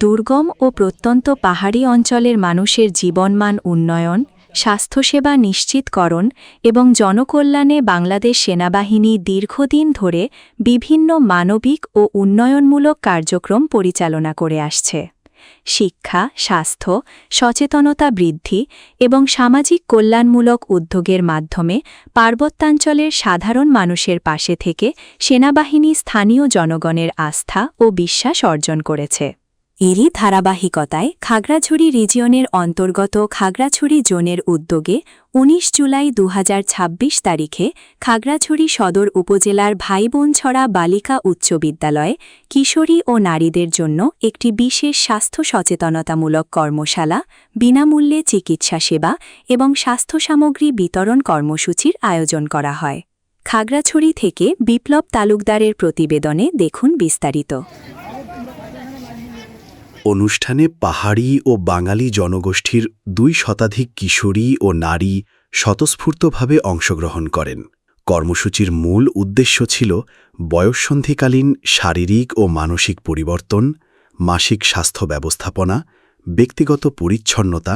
দুর্গম ও প্রত্যন্ত পাহাড়ি অঞ্চলের মানুষের জীবনমান উন্নয়ন, স্বাস্থ্যসেবা নিশ্চিতকরণ এবং জনকল্যাণে বাংলাদেশ সেনাবাহিনী দীর্ঘদিন ধরে বিভিন্ন মানবিক ও উন্নয়নমূলক কার্যক্রম পরিচালনা করে আসছে। শিক্ষা, স্বাস্থ্য, সচেতনতা বৃদ্ধি এবং সামাজিক কল্যাণমূলক উদ্যোগের মাধ্যমে পার্বত্যাঞ্চলের সাধারণ মানুষের পাশে থেকে সেনাবাহিনী স্থানীয় জনগণের আস্থা ও বিশ্বাস অর্জন করেছে। এরই ধারাবাহিকতায় খাগড়াছড়ি রিজিয়নের অন্তর্গত খাগড়াছড়ি জোনের উদ্যোগে ১৯ জুলাই ২০২৬ তারিখে খাগড়াছড়ি সদর উপজেলার ভাইবোনছড়া বালিকা উচ্চ বিদ্যালয়ে কিশোরী ও নারীদের জন্য একটি বিশেষ স্বাস্থ্য সচেতনতামূলক কর্মশালা, বিনামূল্যে চিকিৎসা সেবা এবং স্বাস্থ্য সামগ্রী বিতরণ কর্মসূচির আয়োজন করা হয়। খাগড়াছড়ি থেকে বিপ্লব তালুকদারের প্রতিবেদনে দেখুন বিস্তারিত। অনুষ্ঠানে পাহাড়ি ও বাঙালি জনগোষ্ঠীর ২ শতাধিক কিশোরী ও নারী স্বতঃস্ফূর্তভাবে অংশগ্রহণ করেন। কর্মসূচির মূল উদ্দেশ্য ছিল বয়ঃসন্ধিকালীন শারীরিক ও মানসিক পরিবর্তন, মাসিক স্বাস্থ্য ব্যবস্থাপনা, ব্যক্তিগত পরিচ্ছন্নতা,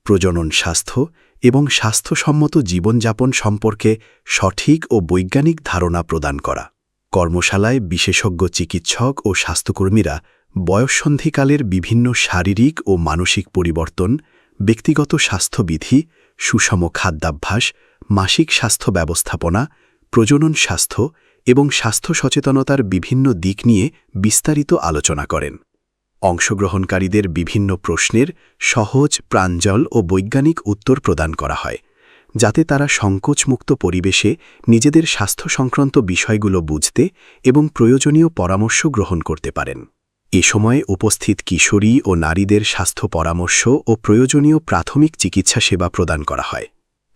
প্রজনন স্বাস্থ্য এবং স্বাস্থ্যসম্মত জীবনযাপন সম্পর্কে সঠিক ও বৈজ্ঞানিক ধারণা প্রদান করা। কর্মশালায় বিশেষজ্ঞ চিকিৎসক ও স্বাস্থ্যকর্মীরা বয়ঃসন্ধিকালের বিভিন্ন শারীরিক ও মানসিক পরিবর্তন, ব্যক্তিগত স্বাস্থ্যবিধি, সুষম খাদ্যাভ্যাস, মাসিক স্বাস্থ্য ব্যবস্থাপনা, প্রজনন স্বাস্থ্য এবং স্বাস্থ্য সচেতনতার বিভিন্ন দিক নিয়ে বিস্তারিত আলোচনা করেন। অংশগ্রহণকারীদের বিভিন্ন প্রশ্নের সহজ, প্রাঞ্জল ও বৈজ্ঞানিক উত্তর প্রদান করা হয়, যাতে তারা সংকোচমুক্ত পরিবেশে নিজেদের স্বাস্থ্য সংক্রান্ত বিষয়গুলো বুঝতে এবং প্রয়োজনীয় পরামর্শ গ্রহণ করতে পারেন। এ সময়ে উপস্থিত কিশোরী ও নারীদের স্বাস্থ্য পরামর্শ ও প্রয়োজনীয় প্রাথমিক চিকিৎসা সেবা প্রদান করা হয়।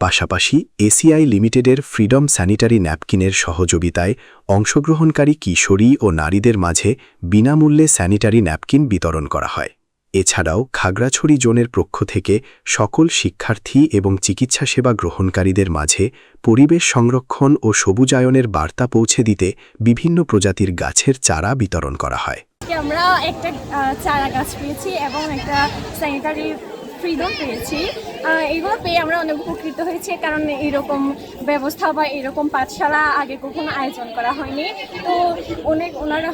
পাশাপাশি এসিআই লিমিটেডের ফ্রিডম স্যানিটারি ন্যাপকিনের সহযোগিতায় অংশগ্রহণকারী কিশোরী ও নারীদের মাঝে বিনামূল্যে স্যানিটারি ন্যাপকিন বিতরণ করা হয়। এছাড়াও খাগড়াছড়ি জোনের পক্ষ থেকে সকল শিক্ষার্থী এবং চিকিৎসা সেবা গ্রহণকারীদের মাঝে পরিবেশ সংরক্ষণ ও সবুজায়নের বার্তা পৌঁছে দিতে বিভিন্ন প্রজাতির গাছের চারা বিতরণ করা হয়। আমরা একটা চারা গাছ পেয়েছি এবং একটা স্যানিটারি ফ্রিডম পেয়েছি। এগুলো পেয়ে আমরা অনেক উপকৃত হয়েছি, কারণ এরকম ব্যবস্থা বা এরকম পাঠশালা আগে কখনো আয়োজন করা হয়নি। তো ওনারা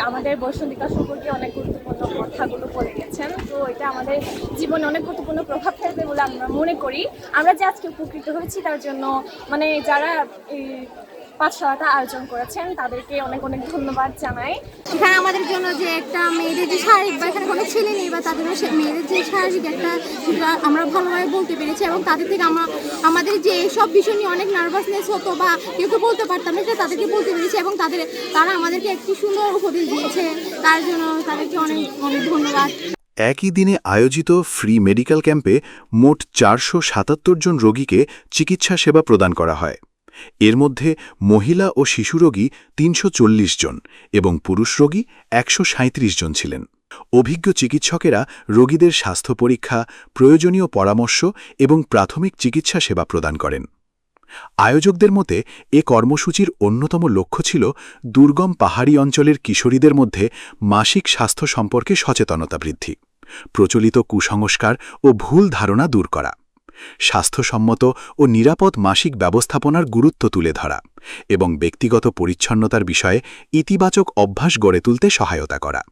আমাদের বয়ঃসন্ধিকাল সম্পর্কে অনেক গুরুত্বপূর্ণ কথাগুলো বলে গেছেন। তো এটা আমাদের জীবনে অনেক গুরুত্বপূর্ণ প্রভাব ফেলবে বলে আমরা মনে করি। আমরা যে আজকে উপকৃত হয়েছি তার জন্য যারা এই পাঠশালাটা আয়োজন করেছেন তাদেরকে অনেক অনেক ধন্যবাদ জানাই। এখানে আমাদের জন্য যে একটা মেয়েদের যে শারীরিক বা এখানে কোনো ছেলে নেই বা তাদের মেয়েদের যে শারীরিক একটা আমরা ভালোভাবে বলতে পেরেছি এবং তাদের থেকে আমাদের যে সব বিষয় নিয়ে অনেক নার্ভাসনেস হতো বা কেউ বলতে পারতাম না, সেটা তাদেরকে বলতে পেরেছি এবং তারা আমাদেরকে একটি সুন্দর উপদেশ দিয়েছে। তার জন্য তাদেরকে অনেক অনেক ধন্যবাদ। একই দিনে আয়োজিত ফ্রি মেডিকেল ক্যাম্পে মোট ৪৭৭ জন রোগীকে চিকিৎসা সেবা প্রদান করা হয়। এর মধ্যে মহিলা ও শিশু রোগী ৩৪০ জন এবং পুরুষ রোগী ১৩৭ জন ছিলেন। অভিজ্ঞ চিকিৎসকেরা রোগীদের স্বাস্থ্য পরীক্ষা, প্রয়োজনীয় পরামর্শ এবং প্রাথমিক চিকিৎসা সেবা প্রদান করেন। আয়োজকদের মতে এ কর্মসূচির অন্যতম লক্ষ্য ছিল দুর্গম পাহাড়ি অঞ্চলের কিশোরীদের মধ্যে মাসিক স্বাস্থ্য সম্পর্কে সচেতনতা বৃদ্ধি, প্রচলিত কুসংস্কার ও ভুল ধারণা দূর করা, স্বাস্থ্যসম্মত ও নিরাপদ মাসিক ব্যবস্থাপনার গুরুত্ব তুলে ধরা এবং ব্যক্তিগত পরিচ্ছন্নতার বিষয়ে ইতিবাচক অভ্যাস গড়ে তুলতে সহায়তা করা।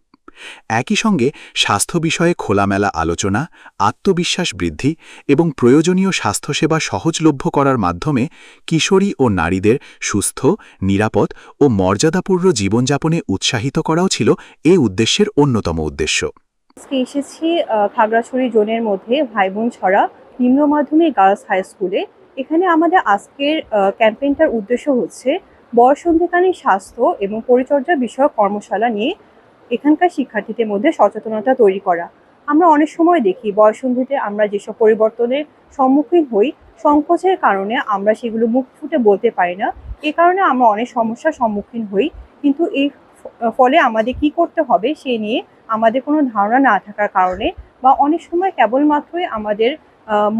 একই সঙ্গে স্বাস্থ্য বিষয়ে খোলামেলা আলোচনা, আত্মবিশ্বাস বৃদ্ধি এবং প্রয়োজনীয় স্বাস্থ্যসেবা সহজলভ্য করার মাধ্যমে কিশোরী ও নারীদের সুস্থ, নিরাপদ ও মর্যাদাপূর্ণ জীবনযাপনে উৎসাহিত করাও ছিল এ উদ্দেশ্যের অন্যতম উদ্দেশ্য। এসেছি খাগড়াছড়ি জোনের মধ্যে ভাইবোনছড়া নিম্ন মাধ্যমিক গার্লস হাই স্কুলে। এখানে আমাদের আজকের ক্যাম্পেইনটার উদ্দেশ্য হচ্ছে বয়ঃসন্ধিকালীন স্বাস্থ্য এবং পরিচর্যা বিষয়ক কর্মশালা নিয়ে এখানকার শিক্ষার্থীদের মধ্যে সচেতনতা তৈরি করা। আমরা অনেক সময় দেখি বয়ঃসন্ধিতে আমরা যেসব পরিবর্তনের সম্মুখীন হই, সংকোচের কারণে আমরা সেগুলো মুখ ফুটে বলতে পারি না। এ কারণে আমরা অনেক সমস্যার সম্মুখীন হই, কিন্তু এই ফলে আমাদের কি করতে হবে সে নিয়ে আমাদের কোনো ধারণা না থাকার কারণে বা অনেক সময় কেবলমাত্রই আমাদের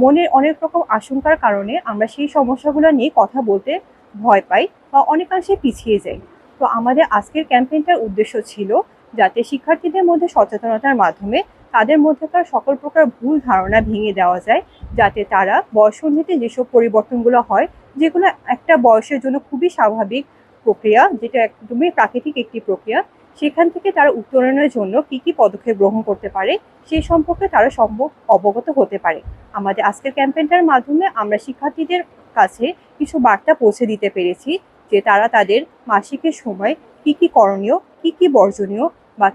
মনের অনেক রকম আশঙ্কার কারণে আমরা সেই সমস্যাগুলো নিয়ে কথা বলতে ভয় পাই বা অনেকাংশে পিছিয়ে যাই। তো আমাদের আজকের ক্যাম্পেইনটার উদ্দেশ্য ছিল যাতে শিক্ষার্থীদের মধ্যে সচেতনতার মাধ্যমে তাদের মধ্যেকার সকল প্রকার ভুল ধারণা ভেঙে দেওয়া যায়, যাতে তারা বয়সন্ধিতে যেসব পরিবর্তনগুলো হয়, যেগুলো একটা বয়সের জন্য খুবই স্বাভাবিক প্রক্রিয়া, যেটা একদমই প্রাকৃতিক একটি প্রক্রিয়া, সেখান থেকে তারা উত্তরণের জন্য কী কী পদক্ষেপ গ্রহণ করতে পারে সেই সম্পর্কে তারা সম্ভব অবগত হতে পারে। আমাদের আজকের ক্যাম্পেইনটার মাধ্যমে আমরা শিক্ষার্থীদের কাছে কিছু বার্তা পৌঁছে দিতে পেরেছি যে তারা তাদের মাসিকের সময় কী কী করণীয়, কী কী বর্জনীয়, বা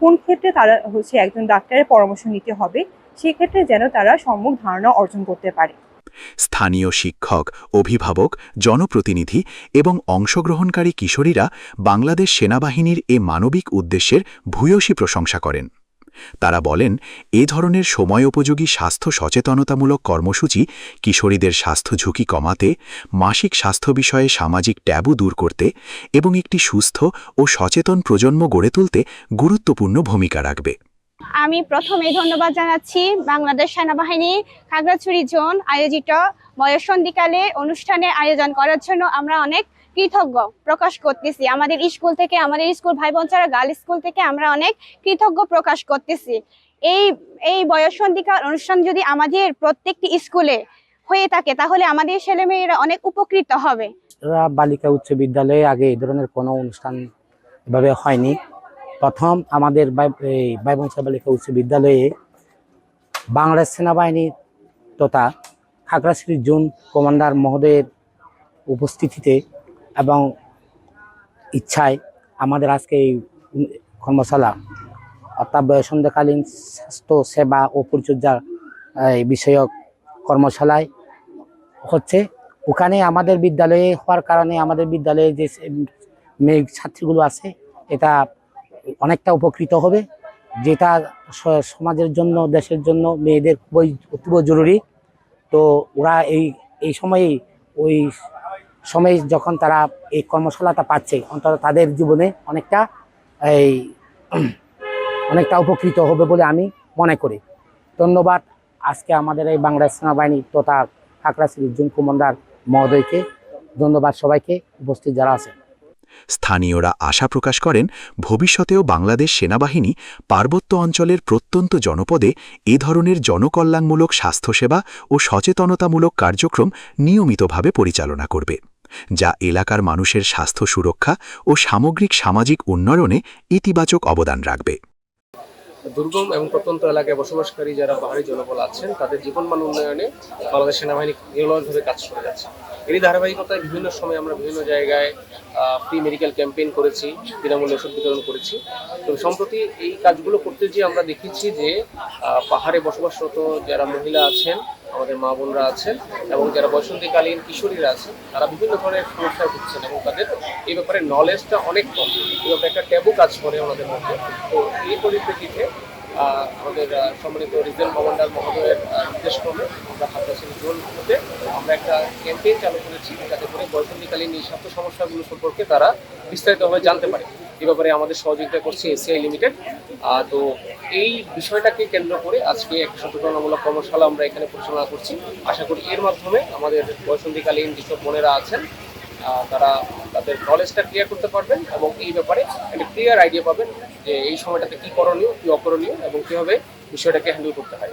কোন ক্ষেত্রে তারা একজন ডাক্তারের পরামর্শ নিতে হবে, সেক্ষেত্রে যেন তারা সম্যক ধারণা অর্জন করতে পারে। স্থানীয় শিক্ষক, অভিভাবক, জনপ্রতিনিধি এবং অংশগ্রহণকারী কিশোরীরা বাংলাদেশ সেনাবাহিনীর এ মানবিক উদ্দেশ্যের ভূয়সী প্রশংসা করেন। তারা বলেন, এ ধরনের সময়োপযোগী স্বাস্থ্য সচেতনতামূলক কর্মসূচি কিশোরীদের স্বাস্থ্য ঝুঁকি কমাতে, মাসিক স্বাস্থ্য বিষয়ে সামাজিক ট্যাবু দূর করতে এবং একটি সুস্থ ও সচেতন প্রজন্ম গড়ে তুলতে গুরুত্বপূর্ণ ভূমিকা রাখবে। আমি প্রথমে ধন্যবাদ জানাচ্ছি বাংলাদেশ সেনাবাহিনী খাগড়াছড়ি জোন আয়োজিত বয়ঃসন্ধিকালে অনুষ্ঠানে আয়োজন করার জন্য আমরা অনেক কৃতজ্ঞ প্রকাশ করতেছি। আমাদের স্কুল ভাই বোনচারা গার্লস স্কুল থেকে আমরা অনেক কৃতজ্ঞ প্রকাশ করতেছি। এই বয়ঃসন্ধিকাল অনুষ্ঠান যদি আমাদের প্রত্যেকটি স্কুলে হয়ে থাকে তাহলে আমাদের ছেলেমেয়েরা অনেক উপকৃত হবে। বালিকা উচ্চ বিদ্যালয়ে আগে এই ধরনের কোনো অনুষ্ঠান এভাবে হয়নি। প্রথম আমাদের বাইবংশা বালিকা উচ্চ বিদ্যালয়ে বাংলাদেশ সেনাবাহিনী তথা খাগড়াছড়ি জোন কমান্ডার মহোদয়ের উপস্থিতিতে এবং ইচ্ছায় আমাদের আজকে এই কর্মশালা অর্থাৎ বয়ঃসন্ধিকালীন স্বাস্থ্য সেবা ও পরিচর্যা বিষয়ক কর্মশালায় হচ্ছে। ওখানে আমাদের বিদ্যালয়ে হওয়ার কারণে আমাদের বিদ্যালয়ে যে মেয়ে ছাত্রীগুলো আছে এটা অনেকটা উপকৃত হবে, যেটা সমাজের জন্য, দেশের জন্য মেয়েদের খুবই অতীব জরুরি। তো ওরা এই সময়ে ওই সময়ে যখন তারা এই কর্মশালাটা পাচ্ছে, অন্তত তাদের জীবনে অনেকটা উপকৃত হবে বলে আমি মনে করি। ধন্যবাদ আজকে আমাদের এই বাংলাদেশ সেনাবাহিনী তথা খাগড়াছড়ি জোন কমান্ডার মহোদয়কে, ধন্যবাদ সবাইকে উপস্থিত যারা আছেন। স্থানীয়রা আশা প্রকাশ করেন, ভবিষ্যতেও বাংলাদেশ সেনাবাহিনী পার্বত্য অঞ্চলের প্রত্যন্ত জনপদে এ ধরনের জনকল্যাণমূলক স্বাস্থ্যসেবা ও সচেতনতামূলক কার্যক্রম নিয়মিতভাবে পরিচালনা করবে, যা এলাকার মানুষের স্বাস্থ্য সুরক্ষা ও সামগ্রিক সামাজিক উন্নয়নে ইতিবাচক অবদান রাখবে। দুর্গম এবং প্রত্যন্ত এলাকায় বসবাসকারী যারা পাহাড়ি জনবল আছেন তাদের জীবনমান উন্নয়নে বাংলাদেশ সেনাবাহিনী নিরলসভাবে কাজ করে যাচ্ছে। এরই ধারাবাহিকতায় বিভিন্ন সময় আমরা বিভিন্ন জায়গায় ফ্রি মেডিকেল ক্যাম্পেইন করেছি, বিনামূল্যে ওষুধ বিতরণ করেছি। তো সম্প্রতি এই কাজগুলো করতে গিয়ে আমরা দেখেছি যে পাহাড়ে বসবাসরত যারা মহিলা আছেন, আমাদের মা বোনরা আছেন এবং যারা বয়ঃসন্ধিকালীন কিশোরীরা আছেন, তারা বিভিন্ন ধরনের সমস্যায় ভুগছেন এবং তাদের এই ব্যাপারে নলেজটা অনেক কম। এই ব্যাপারে একটা ট্যাবু কাজ করে আমাদের মধ্যে। তো এই পরিপ্রেক্ষিতে আমাদের সম্মানিত রিজিয়নাল কমান্ডার মহোদয়ের নির্দেশক্রমে আমরা খাগড়াছড়ি জোন হতে আমরা একটা ক্যাম্পেইন চালু করেছি, যাতে করে বয়ঃসন্ধিকালীন এই স্বাস্থ্য সমস্যাগুলো সম্পর্কে তারা বিস্তারিতভাবে জানতে পারে। এই ব্যাপারে আমাদের সহযোগিতা করছে এসিআই লিমিটেড। তো এই বিষয়টাকে কেন্দ্র করে আজকে একটা সচেতনামূলক কর্মশালা আমরা এখানে পরিচালনা করছি। আশা করি এর মাধ্যমে আমাদের বয়ঃসন্ধিকালীন যেসব বোনেরা আছেন তারা তাদের নলেজটা ক্লিয়ার করতে পারবেন এবং এই ব্যাপারে একটা ক্লিয়ার আইডিয়া পাবেন যে এই সময়টাতে কী করণীয়, কী অকরণীয় এবং কীভাবে বিষয়টাকে হ্যান্ডেল করতে হয়।